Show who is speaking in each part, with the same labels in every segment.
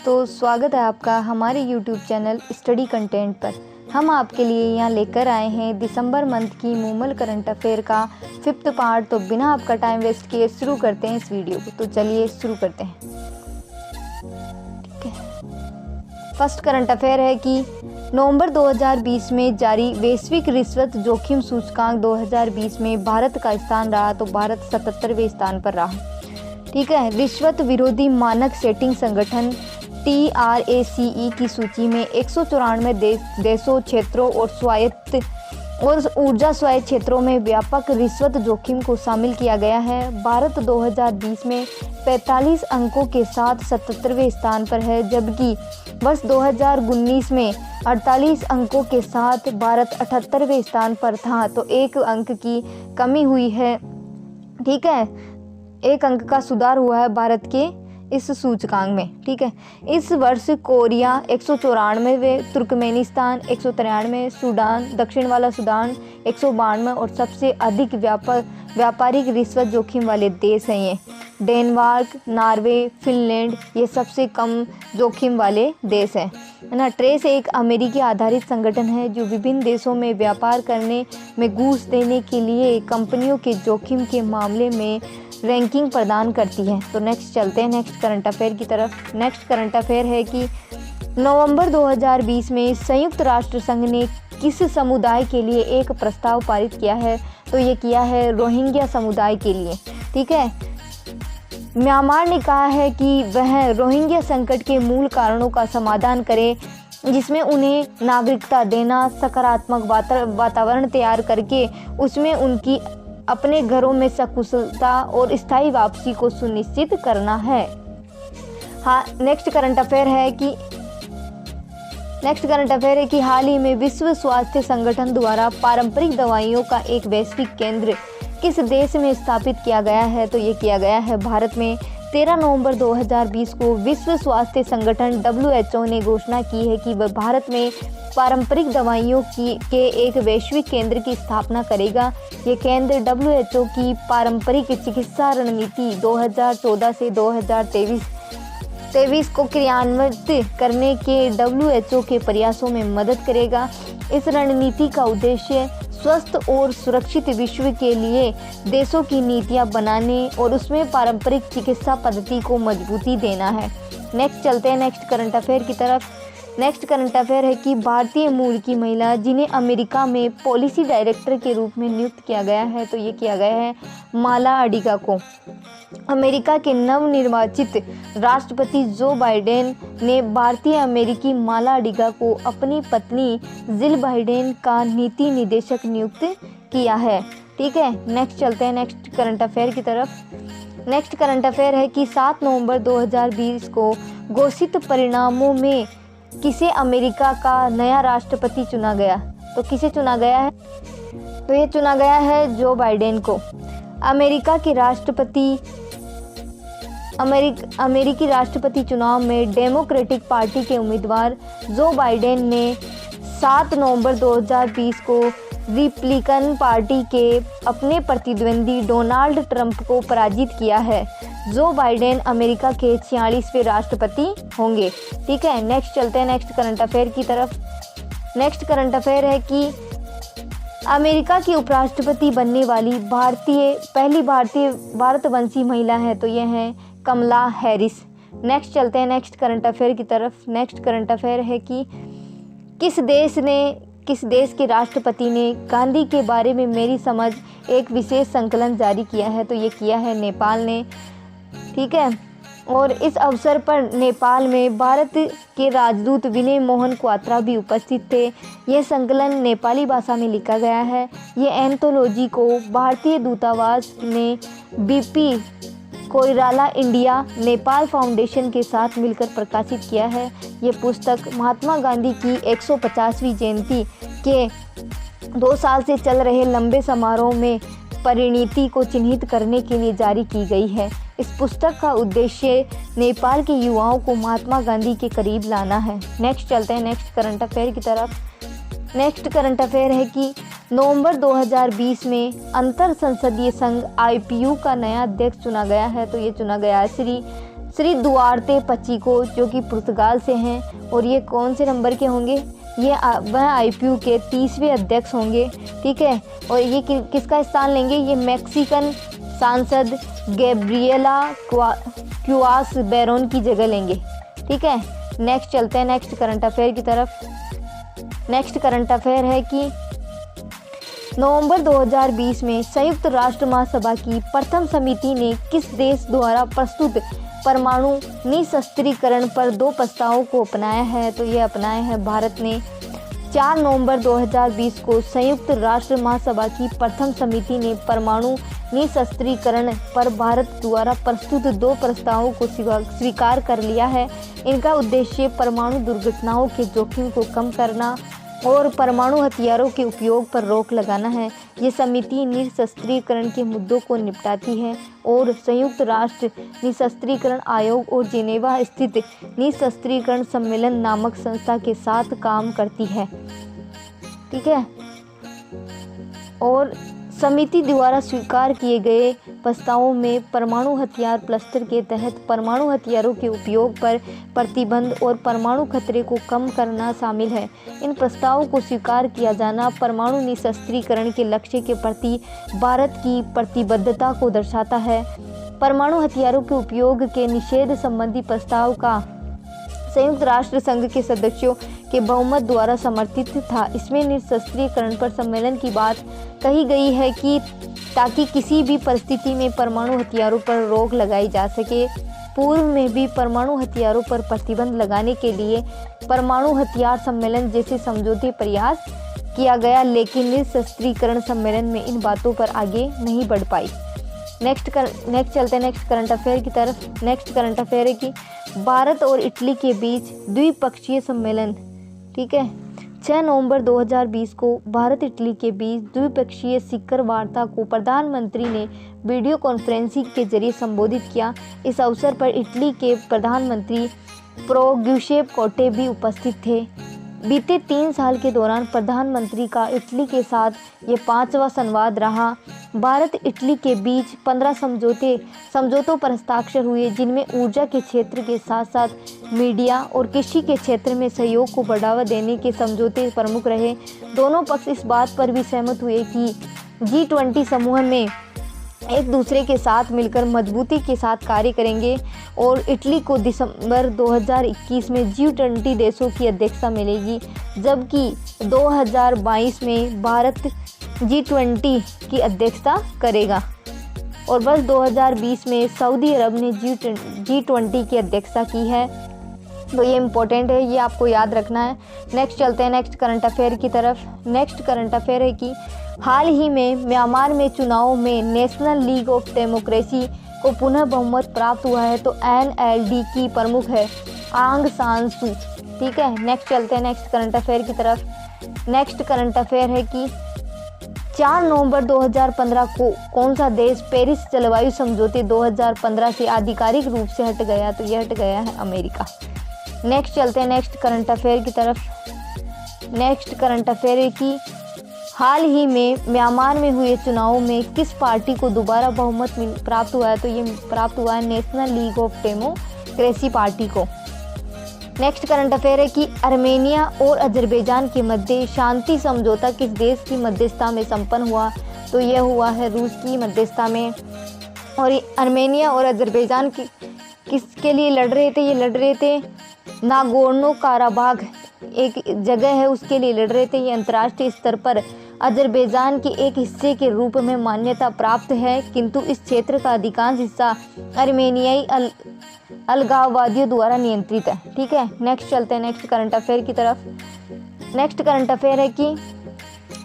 Speaker 1: दोस्तों, स्वागत है आपका हमारे YouTube चैनल स्टडी कंटेंट पर। हम आपके लिए यहाँ लेकर आए हैं दिसंबर मंथ की मूमल करंट अफेयर का 5th पार्ट। तो बिना आपका टाइम वेस्ट किए शुरू करते हैं इस वीडियो को। तो चलिए शुरू करते हैं। ठीक है, फर्स्ट करंट अफेयर है कि नवंबर 2020 में जारी वैश्विक रिश्वत जोखिम सूचकांक 2020 में भारत का स्थान रहा। तो भारत 77वें स्थान पर रहा। ठीक है, रिश्वत विरोधी मानक सेटिंग संगठन TRACE की सूची में 194 देशों, क्षेत्रों और स्वायत्त और ऊर्जा स्वायत्त क्षेत्रों में व्यापक रिश्वत जोखिम को शामिल किया गया है। भारत 2020 में 45 अंकों के साथ 77वें स्थान पर है, जबकि वर्ष 2019 में 48 अंकों के साथ भारत 78वें स्थान पर था। तो 1 अंक की कमी हुई है। ठीक है, 1 अंक का सुधार हुआ है भारत के इस सूचकांक में। ठीक है, इस वर्ष कोरिया 194वें, तुर्कमेनिस्तान 193, सूडान, दक्षिण वाला सूडान 192 और सबसे अधिक व्यापारिक रिश्वत जोखिम वाले देश हैं ये। डेनमार्क, नॉर्वे, फिनलैंड ये सबसे कम जोखिम वाले देश हैं, है ना। ट्रेस एक अमेरिकी आधारित संगठन है जो विभिन्न देशों में व्यापार करने में घूस देने के लिए कंपनियों के जोखिम के मामले में रैंकिंग प्रदान करती है। तो नेक्स्ट चलते हैं नेक्स्ट करंट अफेयर की तरफ। नेक्स्ट करंट अफेयर है कि नवंबर 2020 में संयुक्त राष्ट्र संघ ने किस समुदाय के लिए एक प्रस्ताव पारित किया है। तो ये किया है रोहिंग्या समुदाय के लिए। ठीक है, म्यांमार ने कहा है कि वह रोहिंग्या संकट के मूल कारणों का समाधान करे, जिसमें उन्हें नागरिकता देना, सकारात्मक वातावरण तैयार करके उसमें उनकी अपने घरों में सकुशलता और स्थायी वापसी को सुनिश्चित करना है। हाँ, नेक्स्ट करंट अफेयर है कि हाल ही में विश्व स्वास्थ्य संगठन द्वारा पारंपरिक दवाइयों का एक वैश्विक केंद्र किस देश में स्थापित किया गया है। तो ये किया गया है भारत में। 13 नवंबर 2020 को विश्व स्वास्थ्य संगठन WHO ने घोषणा की है कि वह भारत में पारंपरिक दवाइयों के एक वैश्विक केंद्र की स्थापना करेगा। ये केंद्र WHO की पारंपरिक चिकित्सा रणनीति 2014 से 2023 को क्रियान्वित करने के WHO के प्रयासों में मदद करेगा। इस रणनीति का उद्देश्य स्वस्थ और सुरक्षित विश्व के लिए देशों की नीतियां बनाने और उसमें पारंपरिक चिकित्सा पद्धति को मजबूती देना है। नेक्स्ट चलते हैं नेक्स्ट करंट अफेयर की तरफ। नेक्स्ट करंट अफेयर है कि भारतीय मूल की महिला जिन्हें अमेरिका में पॉलिसी डायरेक्टर के रूप में नियुक्त किया गया है। तो ये किया गया है माला अडिगा को। अमेरिका के नवनिर्वाचित राष्ट्रपति जो बाइडेन ने भारतीय अमेरिकी माला अडिगा को अपनी पत्नी जिल बाइडेन का नीति निदेशक नियुक्त किया है। ठीक है, नेक्स्ट चलते हैं नेक्स्ट करंट अफेयर की तरफ। नेक्स्ट करंट अफेयर है कि 7 नवंबर 2020 को घोषित परिणामों में किसे अमेरिका का नया राष्ट्रपति चुना गया। तो किसे चुना गया है? तो ये चुना गया है जो बाइडेन को। अमेरिकी राष्ट्रपति चुनाव में डेमोक्रेटिक पार्टी के उम्मीदवार जो बाइडेन ने 7 नवंबर 2020 को रिपब्लिकन पार्टी के अपने प्रतिद्वंदी डोनाल्ड ट्रंप को पराजित किया है। जो बाइडेन अमेरिका के 46वें राष्ट्रपति होंगे। ठीक है, नेक्स्ट चलते हैं नेक्स्ट करंट अफेयर की तरफ। नेक्स्ट करंट अफेयर है कि अमेरिका की उपराष्ट्रपति बनने वाली पहली भारतवंशी महिला है। तो ये है कमला हैरिस। नेक्स्ट चलते हैं नेक्स्ट करंट अफेयर की तरफ। नेक्स्ट करंट अफेयर है कि किस देश के राष्ट्रपति ने गांधी के बारे में मेरी समझ एक विशेष संकलन जारी किया है। तो ये किया है नेपाल ने। ठीक है, और इस अवसर पर नेपाल में भारत के राजदूत विनय मोहन क्वात्रा भी उपस्थित थे। यह संकलन नेपाली भाषा में लिखा गया है। ये एंथोलॉजी को भारतीय दूतावास ने BP Koirala India Nepal foundation के साथ मिलकर प्रकाशित किया है। ये पुस्तक महात्मा गांधी की 150वीं जयंती के 2 साल से चल रहे लंबे समारोह में परिणति को चिन्हित करने के लिए जारी की गई है। इस पुस्तक का उद्देश्य नेपाल के युवाओं को महात्मा गांधी के करीब लाना है। नेक्स्ट चलते हैं नेक्स्ट करंट अफेयर की तरफ। नेक्स्ट करंट अफेयर है कि नवंबर 2020 में अंतर संसदीय संघ IPU का नया अध्यक्ष चुना गया है। तो ये चुना गया है श्री श्री दुआर्ते पचीको जो कि पुर्तगाल से हैं और ये कौन से नंबर के होंगे, ये वह आईपीयू के 30वें अध्यक्ष होंगे, ठीक है। और ये किसका स्थान लेंगे, ये मैक्सिकन सांसद गैब्रिएला क्यूआस बैरोन की जगह लेंगे, ठीक है। नेक्स्ट चलते हैं नेक्स्ट करंट अफेयर की तरफ। नेक्स्ट करंट अफेयर है कि नवंबर 2020 में संयुक्त राष्ट्र महासभा की प्रथम समिति ने किस देश द्वारा प्रस्तुत परमाणु निशस्त्रीकरण पर 2 प्रस्तावों को अपनाया है, तो ये अपनाया है भारत ने। 4 नवंबर 2020 को संयुक्त राष्ट्र महासभा की प्रथम समिति ने परमाणु निशस्त्रीकरण पर भारत द्वारा प्रस्तुत 2 प्रस्तावों को स्वीकार कर लिया है। इनका उद्देश्य परमाणु दुर्घटनाओं के जोखिम को कम करना और परमाणु हथियारों के उपयोग पर रोक लगाना है। ये समिति निशस्त्रीकरण के मुद्दों को निपटाती है और संयुक्त राष्ट्र निशस्त्रीकरण आयोग और जिनेवा स्थित निशस्त्रीकरण सम्मेलन नामक संस्था के साथ काम करती है, ठीक है। और समिति द्वारा स्वीकार किए गए प्रस्तावों में परमाणु हथियार क्लस्टर के तहत परमाणु हथियारों के उपयोग पर प्रतिबंध और परमाणु खतरे को कम करना शामिल है। इन प्रस्तावों को स्वीकार किया जाना परमाणु निशस्त्रीकरण के लक्ष्य के प्रति भारत की प्रतिबद्धता को दर्शाता है। परमाणु हथियारों के उपयोग के निषेध संबंधी प्रस्ताव का संयुक्त राष्ट्र संघ के सदस्यों के बहुमत द्वारा समर्थित था। इसमें निशस्त्रीकरण पर सम्मेलन की बात कही गई है कि ताकि किसी भी परिस्थिति में परमाणु हथियारों पर रोक लगाई जा सके। पूर्व में भी परमाणु हथियारों पर प्रतिबंध लगाने के लिए परमाणु हथियार सम्मेलन जैसे समझौते प्रयास किया गया, लेकिन निशस्त्रीकरण सम्मेलन में इन बातों पर आगे नहीं बढ़ पाई। नेक्स्ट चलते हैं नेक्स्ट करंट अफेयर की तरफ। नेक्स्ट करंट अफेयर है कि भारत और इटली के बीच द्विपक्षीय सम्मेलन, ठीक है। 6 नवंबर 2020 को भारत इटली के बीच द्विपक्षीय शिखर वार्ता को प्रधानमंत्री ने वीडियो कॉन्फ्रेंसिंग के जरिए संबोधित किया। इस अवसर पर इटली के प्रधानमंत्री गिउसेप्पे कोंते भी उपस्थित थे। बीते 3 साल के दौरान प्रधानमंत्री का इटली के साथ ये 5वां संवाद रहा। भारत इटली के बीच 15 समझौतों पर हस्ताक्षर हुए, जिनमें ऊर्जा के क्षेत्र के साथ साथ मीडिया और कृषि के क्षेत्र में सहयोग को बढ़ावा देने के समझौते प्रमुख रहे। दोनों पक्ष इस बात पर भी सहमत हुए कि G20 समूह में एक दूसरे के साथ मिलकर मजबूती के साथ कार्य करेंगे और इटली को दिसंबर 2021 में G20 देशों की अध्यक्षता मिलेगी, जबकि 2022 में भारत G20 की अध्यक्षता करेगा। और बस 2020 में सऊदी अरब ने G20 की अध्यक्षता की है। तो ये इम्पोर्टेंट है, ये आपको याद रखना है। नेक्स्ट चलते हैं नेक्स्ट करंट अफेयर की तरफ। नेक्स्ट करंट अफेयर है कि हाल ही में म्यांमार में चुनावों में नेशनल लीग ऑफ डेमोक्रेसी को पुनः बहुमत प्राप्त हुआ है। तो NLD की प्रमुख है आंग सान सू, ठीक है। नेक्स्ट चलते हैं नेक्स्ट करंट अफेयर की तरफ। नेक्स्ट करंट अफेयर है कि 4 नवंबर 2015 को कौन सा देश पेरिस जलवायु समझौते 2015 से आधिकारिक रूप से हट गया, तो यह हट गया है अमेरिका। नेक्स्ट चलते हैं नेक्स्ट करंट अफेयर की तरफ। नेक्स्ट करंट अफेयर है कि हाल ही में म्यांमार में हुए चुनावों में किस पार्टी को दोबारा बहुमत प्राप्त हुआ है, तो ये प्राप्त हुआ है national league of democracy party को। नेक्स्ट करंट अफेयर है कि आर्मेनिया और अजरबैजान के मध्य शांति समझौता किस देश की मध्यस्थता में संपन्न हुआ, तो यह हुआ है रूस की मध्यस्थता में। और आर्मेनिया और अजरबैजान किसके लिए लड़ रहे थे, ये लड़ रहे थे नागोर्नो काराबाग एक जगह है उसके लिए लड़ रहे थे। ये अंतर्राष्ट्रीय स्तर पर अजरबैजान के एक हिस्से के रूप में मान्यता प्राप्त है, किंतु इस क्षेत्र का अधिकांश हिस्सा आर्मेनियाई अलगाववादियों द्वारा नियंत्रित है, ठीक है। नेक्स्ट चलते हैं नेक्स्ट करंट अफेयर की तरफ। नेक्स्ट करंट अफेयर है कि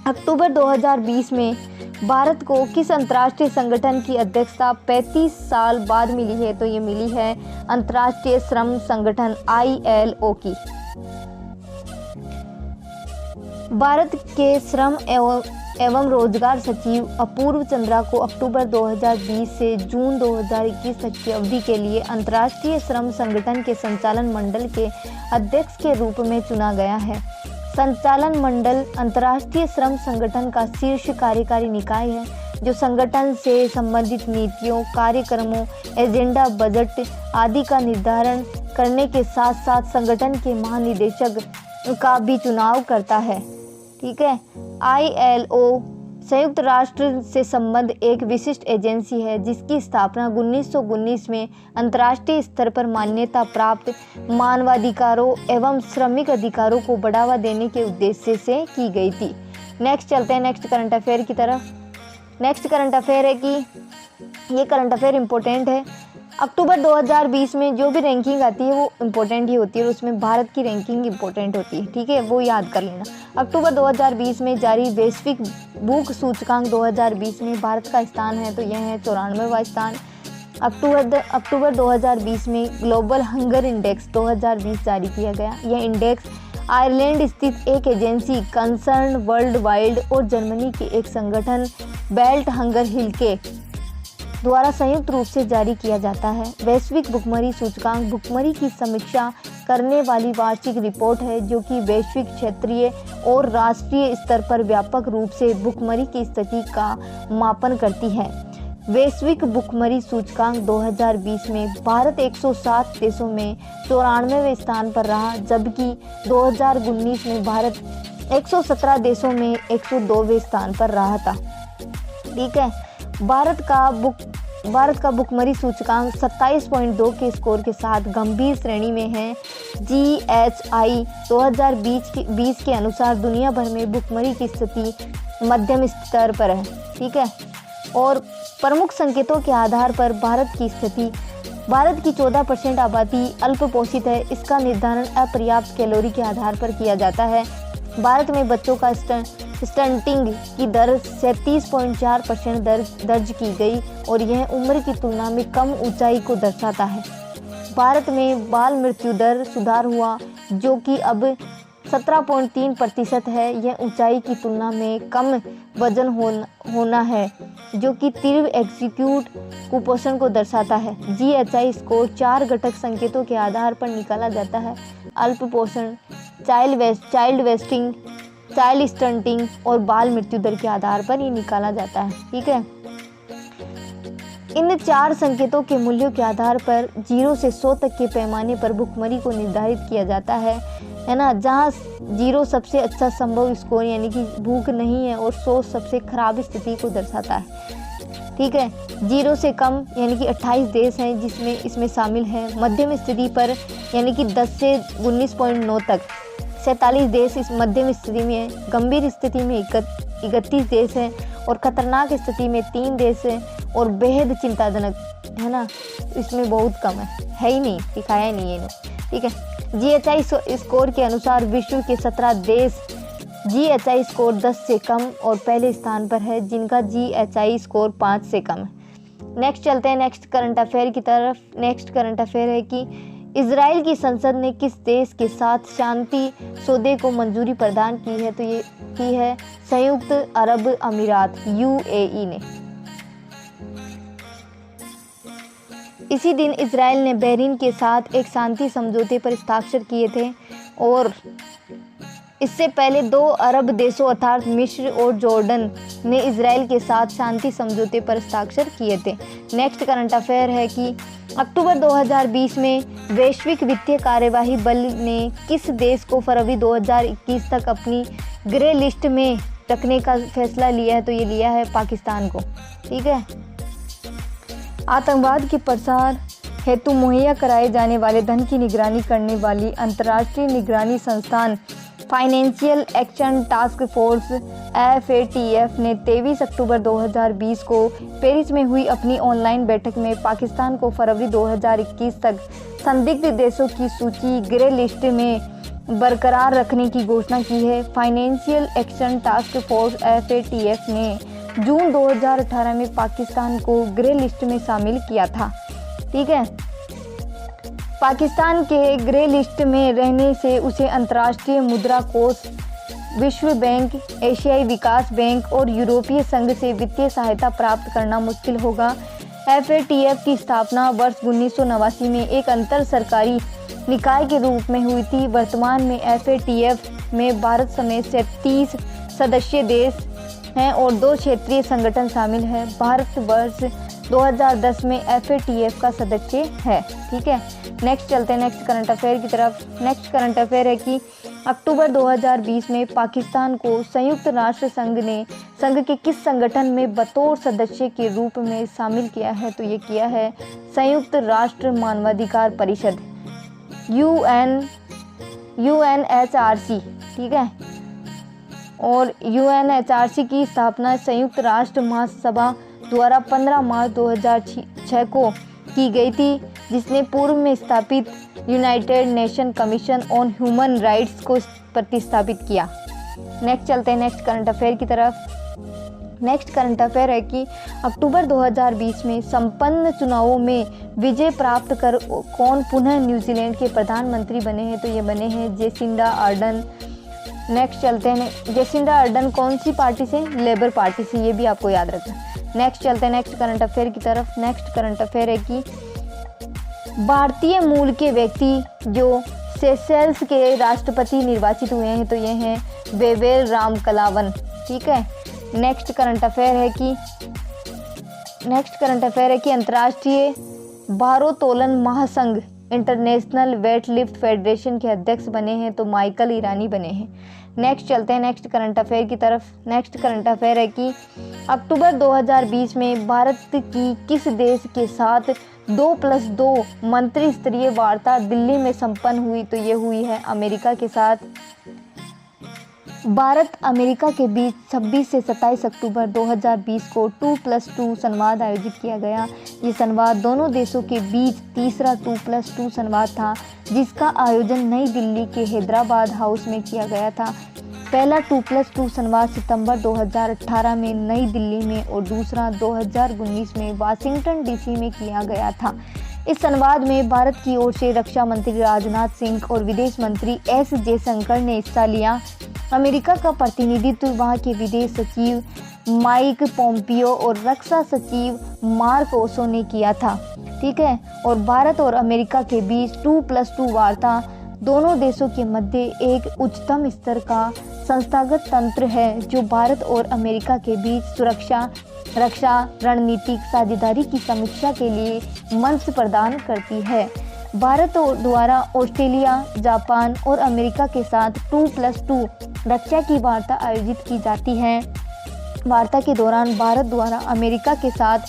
Speaker 1: अक्टूबर 2020 में भारत को किस अंतर्राष्ट्रीय संगठन की अध्यक्षता 35 साल बाद मिली है, तो ये मिली है अंतर्राष्ट्रीय श्रम संगठन ILO की। भारत के श्रम एवं रोजगार सचिव अपूर्व चंद्रा को अक्टूबर 2020 से जून 2021 तक की अवधि के लिए अंतर्राष्ट्रीय श्रम संगठन के संचालन मंडल के अध्यक्ष के रूप में चुना गया है। संचालन मंडल अंतर्राष्ट्रीय श्रम संगठन का शीर्ष कार्यकारी निकाय है। जो संगठन से संबंधित नीतियों, कार्यक्रमों, एजेंडा, बजट आदि का निर्धारण करने के साथ साथ संगठन के महानिदेशक का भी चुनाव करता है। ठीक है। ILO संयुक्त राष्ट्र से संबद्ध एक विशिष्ट एजेंसी है जिसकी स्थापना 1919 में अंतर्राष्ट्रीय स्तर पर मान्यता प्राप्त मानवाधिकारों एवं श्रमिक अधिकारों को बढ़ावा देने के उद्देश्य से की गई थी। नेक्स्ट चलते हैं नेक्स्ट करंट अफेयर की तरफ। नेक्स्ट करंट अफेयर है कि ये करंट अफेयर इम्पोर्टेंट है। अक्टूबर 2020 में जो भी रैंकिंग आती है वो इम्पोर्टेंट ही होती है और उसमें भारत की रैंकिंग इम्पोर्टेंट होती है। ठीक है, वो याद कर लेना। अक्टूबर 2020 में जारी वैश्विक भूख सूचकांक 2020 में भारत का स्थान है तो यह है 94वां स्थान। अक्टूबर 2020 में ग्लोबल हंगर इंडेक्स 2020 जारी किया गया। यह इंडेक्स आयरलैंड स्थित एक एजेंसी कंसर्न वर्ल्ड वाइड और जर्मनी के एक संगठन बेल्ट हंगर हिल के द्वारा संयुक्त रूप से जारी किया जाता है। वैश्विक भुखमरी सूचकांक भुखमरी की समीक्षा करने वाली वार्षिक रिपोर्ट है जो कि वैश्विक, क्षेत्रीय और राष्ट्रीय स्तर पर व्यापक रूप से भुखमरी की स्थिति का मापन करती है। वैश्विक भुखमरी सूचकांक 2020 में भारत 107 देशों में 94वें स्थान पर रहा, जबकि 2019 में भारत 117 देशों में 102वें स्थान पर रहा था। ठीक है। भारत का भुखमरी सूचकांक 27.2 के स्कोर के साथ गंभीर श्रेणी में है। GHI 2020 के अनुसार दुनिया भर में भुखमरी की स्थिति मध्यम स्तर पर है। ठीक है। और प्रमुख संकेतों के आधार पर भारत की 14% आबादी अल्पपोषित है। इसका निर्धारण अपर्याप्त कैलोरी के आधार पर किया जाता है। भारत में बच्चों का स्टंटिंग की दर 37.4% दर्ज की गई और यह उम्र की तुलना में कम ऊंचाई को दर्शाता है। भारत में बाल मृत्यु दर सुधार हुआ जो कि अब 17.3% है। यह ऊंचाई की तुलना में कम वजन होना है जो कि तीव्र एक्यूट कुपोषण को दर्शाता है। GHI स्कोर 4 घटक संकेतों के आधार पर निकाला जाता है। अल्पपोषण, चाइल्ड वेस्टिंग, चाइल्ड स्टंटिंग और बाल मृत्यु दर के आधार पर ये निकाला जाता है। ठीक है। इन 4 संकेतों के मूल्यों के आधार पर 0 से 100 तक के पैमाने पर भुखमरी को निर्धारित किया जाता है ना। जहाँ 0 सबसे अच्छा संभव स्कोर यानी कि भूख नहीं है और 100 सबसे खराब स्थिति को दर्शाता है। ठीक है। 0 से कम यानी कि 28 देश हैं जिसमें इसमें शामिल है। मध्यम स्थिति पर यानी कि 10 से 19.9 तक 47 देश इस मध्यम स्थिति में है। गंभीर स्थिति में 31 देश हैं और खतरनाक स्थिति में 3 देश हैं और बेहद चिंताजनक है ना, इसमें बहुत कम है ही नहीं, दिखाया ही नहीं है इन्हें। ठीक है। GHI स्कोर के अनुसार विश्व के 17 देश GHI स्कोर 10 से कम और पहले स्थान पर है जिनका GHI स्कोर 5 से कम है। नेक्स्ट चलते हैं नेक्स्ट करंट अफेयर की तरफ। नेक्स्ट करंट अफेयर है कि इजराइल की संसद ने किस देश के साथ शांति सौदे को मंजूरी प्रदान की है, तो ये की है संयुक्त अरब अमीरात UAE ने। इसी दिन इजराइल ने बहरीन के साथ एक शांति समझौते पर हस्ताक्षर किए थे और इससे पहले 2 अरब देशों अर्थात मिस्र और जॉर्डन ने इजराइल के साथ शांति समझौते पर हस्ताक्षर किए थे। नेक्स्ट करंट अफेयर है कि अक्टूबर 2020 में वैश्विक वित्तीय कार्यवाही बल ने किस देश को फरवरी 2021 तक अपनी ग्रे लिस्ट में रखने का फैसला लिया है, तो ये लिया है पाकिस्तान को। ठीक है। आतंकवाद के प्रसार हेतु मुहैया कराए जाने वाले धन की निगरानी करने वाली अंतर्राष्ट्रीय निगरानी संस्थान financial action task force FATF ने 23 अक्टूबर 2020 को पेरिस में हुई अपनी ऑनलाइन बैठक में पाकिस्तान को फरवरी 2021 तक संदिग्ध देशों की सूची ग्रे लिस्ट में बरकरार रखने की घोषणा की है। Financial action task force FATF ने जून 2018 में पाकिस्तान को ग्रे लिस्ट में शामिल किया था। ठीक है। पाकिस्तान के ग्रे लिस्ट में रहने से उसे अंतर्राष्ट्रीय मुद्रा कोष, विश्व बैंक, एशियाई विकास बैंक और यूरोपीय संघ से वित्तीय सहायता प्राप्त करना मुश्किल होगा। FATF की स्थापना वर्ष 1989 में एक अंतर सरकारी निकाय के रूप में हुई थी। वर्तमान में FATF में भारत समेत 37 सदस्य देश हैं और 2 क्षेत्रीय संगठन शामिल हैं। भारत वर्ष 2010 में FATF का सदस्य है। ठीक है, नेक्स्ट चलते हैं नेक्स्ट करंट अफेयर की तरफ। नेक्स्ट करंट अफेयर है कि अक्टूबर 2020 में पाकिस्तान को संयुक्त राष्ट्र संघ के किस संगठन में बतौर सदस्य के रूप में शामिल किया है? तो ये किया है संयुक्त राष्ट्र मानवाधिकार परिषद UNHRC। ठीक है, और UNHRC की स्थापना संयुक्त राष्ट्र महासभा द्वारा 15 मार्च 2006 को की गई थी, जिसने पूर्व में स्थापित United nation commission on human rights को प्रतिस्थापित किया। नेक्स्ट चलते हैं नेक्स्ट करंट अफेयर की तरफ। नेक्स्ट करंट अफेयर है कि अक्टूबर 2020 में संपन्न चुनावों में विजय प्राप्त कर कौन पुनः न्यूजीलैंड के प्रधानमंत्री बने हैं? तो ये बने हैं जेसिंडा आर्डन। नेक्स्ट चलते हैं, जेसिंडा आर्डन कौन सी पार्टी से? लेबर पार्टी से, ये भी आपको याद रखना। नेक्स्ट चलते हैं नेक्स्ट करंट अफेयर की तरफ। नेक्स्ट करंट अफेयर है कि भारतीय मूल के व्यक्ति जो सेशेल्स के राष्ट्रपति निर्वाचित हुए हैं, तो ये हैं वेवेल रामकलावन। ठीक है, नेक्स्ट करंट अफेयर है कि अंतर्राष्ट्रीय भारोत्तोलन महासंघ इंटरनेशनल वेटलिफ्ट फेडरेशन के अध्यक्ष बने हैं, तो माइकल ईरानी बने हैं। नेक्स्ट चलते हैं नेक्स्ट करंट अफेयर की तरफ। नेक्स्ट करंट अफेयर है कि अक्टूबर 2020 में भारत की किस देश के साथ 2+2 मंत्री स्तरीय वार्ता दिल्ली में संपन्न हुई? तो ये हुई है अमेरिका के साथ। भारत अमेरिका के बीच 26 से 27 अक्टूबर 2020 को 2+2 संवाद आयोजित किया गया। ये संवाद दोनों देशों के बीच तीसरा 2+2 संवाद था, जिसका आयोजन नई दिल्ली के हैदराबाद हाउस में किया गया था। पहला 2+2 संवाद सितंबर 2018 में नई दिल्ली में और दूसरा 2019 में वाशिंगटन DC में किया गया था। इस संवाद में भारत की ओर से रक्षा मंत्री राजनाथ सिंह और विदेश मंत्री S जयशंकर ने हिस्सा लिया। अमेरिका का प्रतिनिधित्व वहां के विदेश सचिव माइक पोम्पियो और रक्षा सचिव मार्क ओसो ने किया था। ठीक है, और भारत और अमेरिका के बीच 2+2 वार्ता दोनों देशों के मध्य एक उच्चतम स्तर का संस्थागत तंत्र है, जो भारत और अमेरिका के बीच सुरक्षा, रक्षा, रणनीतिक साझेदारी की समीक्षा के लिए मंच प्रदान करती है। भारत द्वारा ऑस्ट्रेलिया, जापान और अमेरिका के साथ 2+2 रक्षा की वार्ता आयोजित की जाती है। वार्ता के दौरान भारत द्वारा अमेरिका के साथ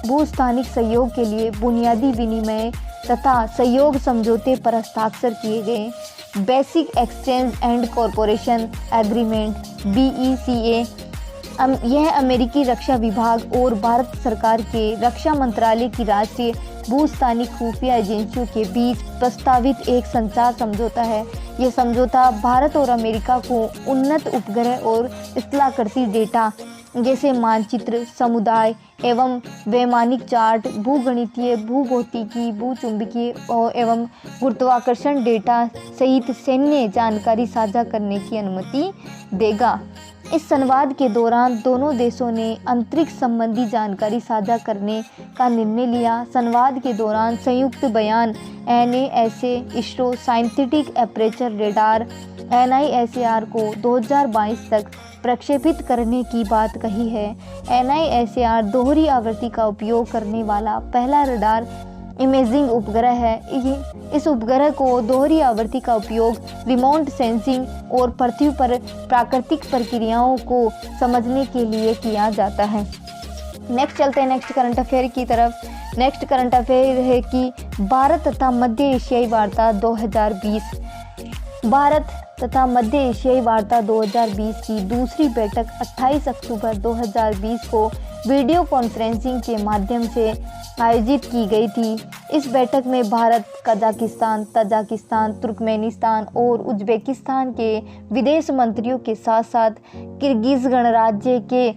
Speaker 1: भूस्थानिक सहयोग के लिए बुनियादी विनिमय तथा सहयोग समझौते पर हस्ताक्षर किए गए। Basic exchange and corporation agreement BECA यह अमेरिकी रक्षा विभाग और भारत सरकार के रक्षा मंत्रालय की राष्ट्रीय भूस्थानिक खुफिया एजेंसियों के बीच प्रस्तावित एक संचार समझौता है। यह समझौता भारत और अमेरिका को उन्नत उपग्रह और स्थलाकृति डेटा जैसे मानचित्र, समुदाय एवं वैमानिक चार्ट, भूगणितीय, भूभौतिकी, भूचुंबकीय एवं गुरुत्वाकर्षण डेटा सहित सैन्य जानकारी साझा करने की अनुमति देगा। इस संवाद के दौरान दोनों देशों ने अंतरिक्ष संबंधी जानकारी साझा करने का निर्णय लिया। संवाद के दौरान संयुक्त बयान NASA ISRO scientific aperture radar NISAR को 2022 तक प्रक्षेपित करने की बात कही है। NISAR दोहरी आवृत्ति का उपयोग करने वाला पहला रडार इमेजिंग उपग्रह है। इस उपग्रह को दोहरी आवृत्ति का उपयोग रिमोट सेंसिंग और पृथ्वी पर प्राकृतिक प्रक्रियाओं को समझने के लिए किया जाता है। नेक्स्ट चलते हैं नेक्स्ट करंट अफेयर की तरफ। नेक्स्ट करंट अफेयर है कि भारत तथा मध्य एशियाई वार्ता 2020। भारत तथा मध्य एशियाई वार्ता 2020 की दूसरी बैठक 28 अक्टूबर 2020 को वीडियो कॉन्फ्रेंसिंग के माध्यम से आयोजित की गई थी। इस बैठक में भारत, कजाकिस्तान, तजाकिस्तान, तुर्कमेनिस्तान और उज्बेकिस्तान के विदेश मंत्रियों के साथ साथ किर्गिज गणराज्य के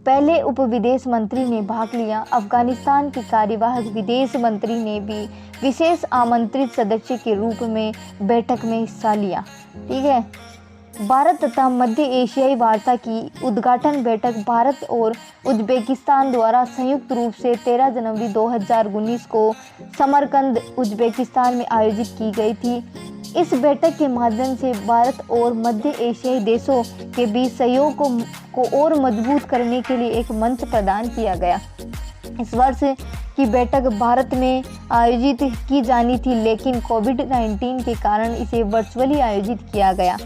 Speaker 1: पहले उप विदेश मंत्री ने भाग लिया। अफगानिस्तान के कार्यवाहक विदेश मंत्री ने भी विशेष आमंत्रित सदस्य के रूप में बैठक में हिस्सा लिया। ठीक है, भारत तथा मध्य एशियाई वार्ता की उद्घाटन बैठक भारत और उज्बेकिस्तान द्वारा संयुक्त रूप से 13 जनवरी 2019 को समरकंद, उज्बेकिस्तान में आयोजित की गई थी। इस बैठक के माध्यम से भारत और मध्य एशियाई देशों के बीच सहयोग को और मजबूत करने के लिए एक मंच प्रदान किया गया। इस वर्ष की बैठक भारत में आयोजित की जानी थी, लेकिन कोविड-19 के कारण इसे वर्चुअली आयोजित किया गया।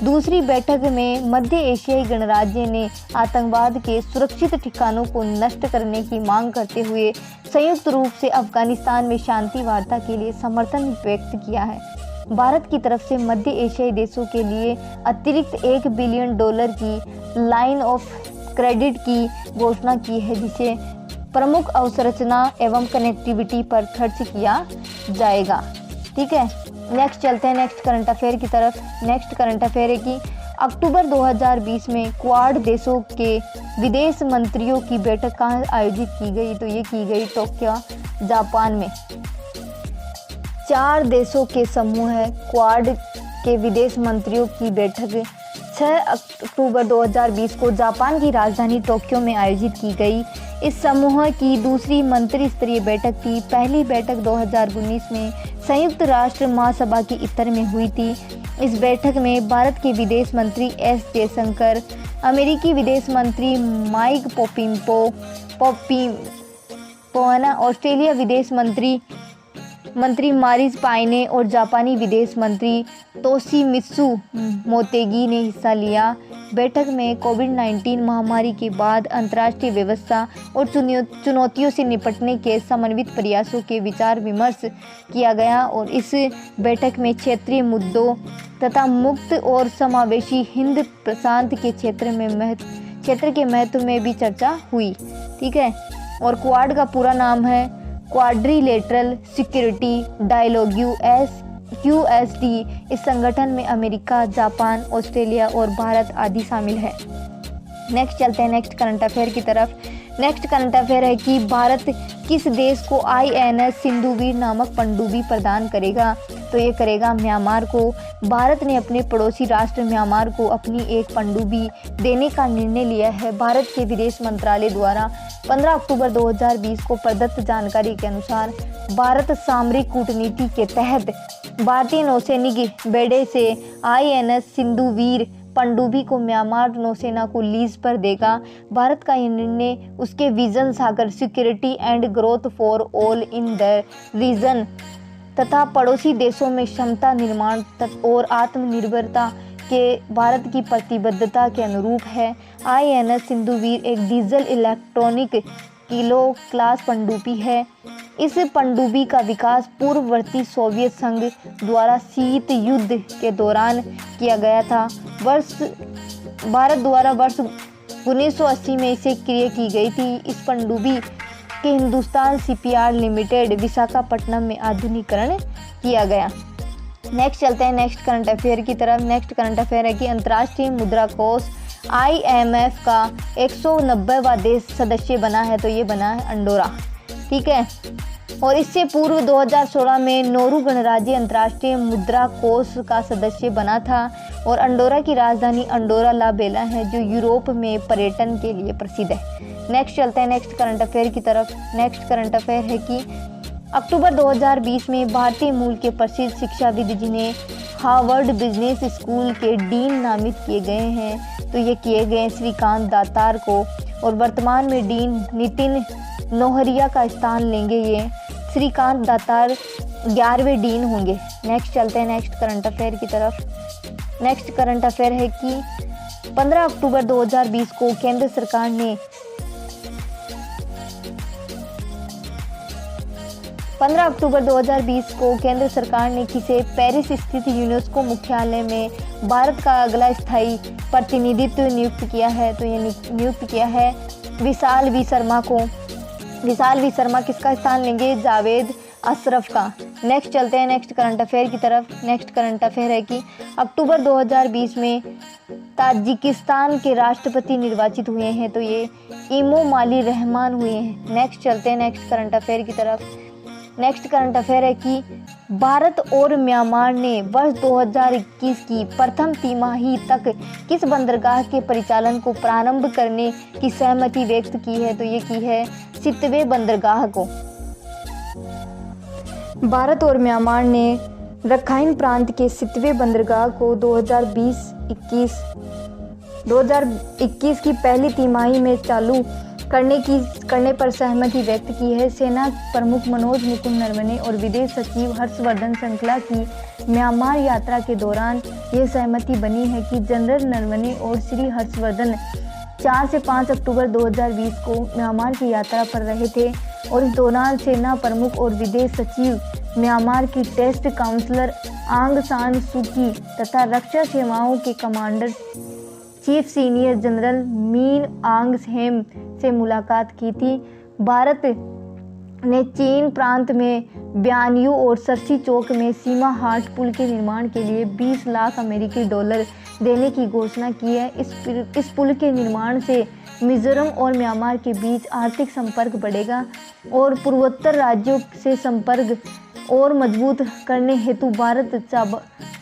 Speaker 1: दूसरी बैठक में मध्य एशियाई गणराज्य ने आतंकवाद के सुरक्षित ठिकानों को नष्ट करने की मांग करते हुए संयुक्त रूप से अफगानिस्तान में शांति वार्ता के लिए समर्थन व्यक्त किया है। भारत की तरफ से मध्य एशियाई देशों के लिए अतिरिक्त $1 बिलियन की लाइन ऑफ क्रेडिट की घोषणा की है, जिसे प्रमुख अवसंरचना एवं कनेक्टिविटी पर खर्च किया जाएगा। ठीक है, नेक्स्ट चलते हैं नेक्स्ट करंट अफेयर की तरफ। नेक्स्ट करंट अफेयर है कि अक्टूबर 2020 में क्वाड देशों के विदेश मंत्रियों की बैठक कहाँ आयोजित की गई, तो ये की गई टोक्यो, जापान में। 4 देशों के समूह है क्वाड के विदेश मंत्रियों की बैठक 6 अक्टूबर 2020 को जापान की राजधानी टोक्यो में आयोजित की गई। इस समूह की दूसरी मंत्री स्तरीय बैठक थी। पहली बैठक 2019 में संयुक्त राष्ट्र महासभा की इतर में हुई थी। इस बैठक में भारत के विदेश मंत्री एस जयशंकर, अमेरिकी विदेश मंत्री माइक पोम्पियो, ऑस्ट्रेलिया विदेश मंत्री मारिस पायने और जापानी विदेश मंत्री तोशिमित्सु मोतेगी ने हिस्सा लिया। बैठक में कोविड-19 महामारी के बाद अंतर्राष्ट्रीय व्यवस्था और चुनौतियों से निपटने के समन्वित प्रयासों के विचार विमर्श किया गया और इस बैठक में क्षेत्रीय मुद्दों तथा मुक्त और समावेशी हिंद प्रशांत के क्षेत्र के महत्व में भी चर्चा हुई। ठीक है, और क्वाड का पूरा नाम है क्वाड्रिलेटरल सिक्योरिटी डायलॉग QSD। इस संगठन में अमेरिका, जापान, ऑस्ट्रेलिया और भारत आदि शामिल है। नेक्स्ट चलते हैं नेक्स्ट करंट अफेयर की तरफ। नेक्स्ट करंट अफेयर है कि भारत किस देश को INS सिंधुवीर नामक पनडुब्बी प्रदान करेगा, तो ये करेगा म्यांमार को। भारत ने अपने पड़ोसी राष्ट्र म्यांमार को अपनी एक पनडुब्बी देने का निर्णय लिया है। भारत के विदेश मंत्रालय द्वारा 15 अक्टूबर 2020 को प्रदत्त जानकारी के अनुसार भारत सामरिक कूटनीति के तहत भारतीय नौसैनिक बेड़े से INS सिंधुवीर पनडुब्बी को म्यांमार नौसेना को लीज पर देगा। भारत का यह निर्णय उसके vision SAGAR security and growth for all in the region तथा पड़ोसी देशों में क्षमता निर्माण और आत्मनिर्भरता के भारत की प्रतिबद्धता के अनुरूप है। INS सिंधुवीर एक डीजल इलेक्ट्रॉनिक किलो क्लास पनडुब्बी है। इस पनडुब्बी का विकास पूर्ववर्ती सोवियत संघ द्वारा शीत युद्ध के दौरान किया गया था। भारत द्वारा वर्ष 1980 में इसे क्रय की गई थी। इस पनडुब्बी के हिंदुस्तान शिपयार्ड लिमिटेड विशाखापट्टनम में आधुनिकीकरण किया गया। नेक्स्ट चलते हैं नेक्स्ट करंट अफेयर की तरफ। नेक्स्ट करंट अफेयर है कि अंतर्राष्ट्रीय मुद्रा कोष IMF का 190वां देश सदस्य बना है, तो ये बना है अंडोरा। ठीक है, और इससे पूर्व 2016 में नोरू गणराज्य अंतर्राष्ट्रीय मुद्रा कोष का सदस्य बना था और अंडोरा की राजधानी अंडोरा ला बेला है, जो यूरोप में पर्यटन के लिए प्रसिद्ध है। नेक्स्ट चलते हैं नेक्स्ट करंट अफेयर की तरफ। नेक्स्ट करंट अफेयर है कि अक्टूबर 2020 में भारतीय मूल के प्रसिद्ध शिक्षाविद जिन्हें हार्वर्ड बिजनेस स्कूल के डीन नामित किए गए हैं, तो ये किए गए श्रीकांत दातार को, और वर्तमान में डीन नितिन नोहरिया का स्थान लेंगे। ये श्रीकांत दातार 11वें डीन होंगे। नेक्स्ट चलते हैं नेक्स्ट करंट अफेयर की तरफ। नेक्स्ट करंट अफेयर है कि 15 अक्टूबर 2020 को केंद्र सरकार ने 15 अक्टूबर 2020 को केंद्र सरकार ने किसे पेरिस स्थित यूनेस्को मुख्यालय में भारत का अगला स्थायी प्रतिनिधित्व नियुक्त किया है, तो ये नियुक्त किया है विशाल वी शर्मा को। विशाल वी शर्मा किसका स्थान लेंगे? जावेद अशरफ का। नेक्स्ट चलते हैं नेक्स्ट करंट अफेयर की तरफ। नेक्स्ट करंट अफेयर है कि अक्टूबर 2020 में ताजिकिस्तान के राष्ट्रपति निर्वाचित हुए हैं, तो ये इमोमाली रहमान हुए हैं। नेक्स्ट चलते हैं नेक्स्ट करंट अफेयर की तरफ। नेक्स्ट करंट अफेयर है कि भारत और म्यांमार ने वर्ष 2021 की प्रथम तिमाही तक किस बंदरगाह के परिचालन को प्रारंभ करने की सहमति व्यक्त की है, तो ये की है सितवे बंदरगाह को। भारत और म्यांमार ने रखाइन प्रांत के 7वें बंदरगाह को 2021 की पहली तिमाही में चालू करने पर सहमति व्यक्त की है। सेना प्रमुख मनोज मुकुंद नरवणे और विदेश सचिव हर्षवर्धन श्रृंखला की म्यांमार यात्रा के दौरान यह सहमति बनी है कि जनरल नरवणे और श्री हर्षवर्धन 4 से 5 अक्टूबर 2020 को म्यांमार की यात्रा पर रहे थे और इस दौरान सेना प्रमुख और विदेश सचिव म्यांमार की टेस्ट काउंसलर आंग सान सू की तथा रक्षा सेवाओं के commander chief senior general mean आंग हेम से मुलाकात की थी। भारत ने चीन प्रांत में ब्यानयू और सरसी चौक में सीमा हाट पुल के निर्माण के लिए 20 लाख अमेरिकी डॉलर देने की घोषणा की है। इस पुल के निर्माण से मिजोरम और म्यांमार के बीच आर्थिक संपर्क बढ़ेगा और पूर्वोत्तर राज्यों से संपर्क और मजबूत करने हेतु भारत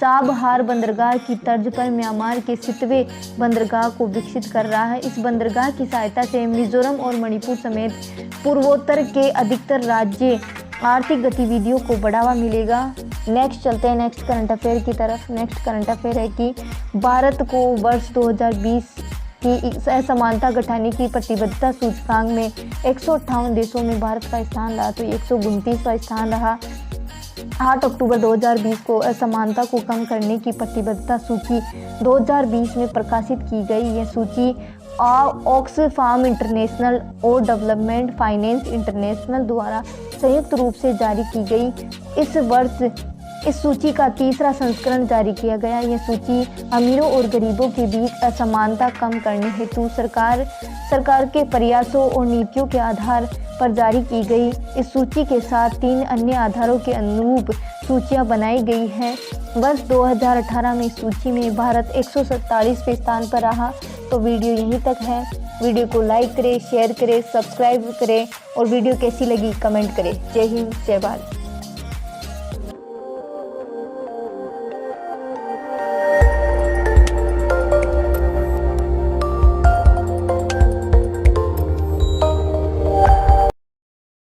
Speaker 1: चाबहार बंदरगाह की तर्ज पर म्यांमार के 7वें बंदरगाह को विकसित कर रहा है। इस बंदरगाह की सहायता से मिजोरम और मणिपुर समेत पूर्वोत्तर के अधिकतर राज्य आर्थिक गतिविधियों को बढ़ावा मिलेगा। नेक्स्ट चलते हैं नेक्स्ट करंट अफेयर की तरफ। नेक्स्ट करंट अफेयर है कि भारत को वर्ष 2020 की असमानता घटाने की प्रतिबद्धता सूचकांक में 158 देशों में भारत का स्थान रहा, तो 129वां स्थान रहा। 8 अक्टूबर 2020 को असमानता को कम करने की प्रतिबद्धता सूची 2020 में प्रकाशित की गई। यह सूची ऑक्सफाम इंटरनेशनल और डेवलपमेंट फाइनेंस इंटरनेशनल द्वारा संयुक्त रूप से जारी की गई। इस वर्ष इस सूची का तीसरा संस्करण जारी किया गया। यह सूची अमीरों और गरीबों के बीच असमानता कम करने हेतु सरकार के प्रयासों और नीतियों के आधार पर जारी की गई। इस सूची के साथ 3 अन्य आधारों के अनुरूप सूचियां बनाई गई हैं। वर्ष 2018 में इस सूची में भारत 147वें स्थान पर रहा। तो वीडियो यहीं तक है। वीडियो को लाइक करें, शेयर करें, सब्सक्राइब करें और वीडियो कैसी लगी कमेंट करें। जय हिंद, जय भारत।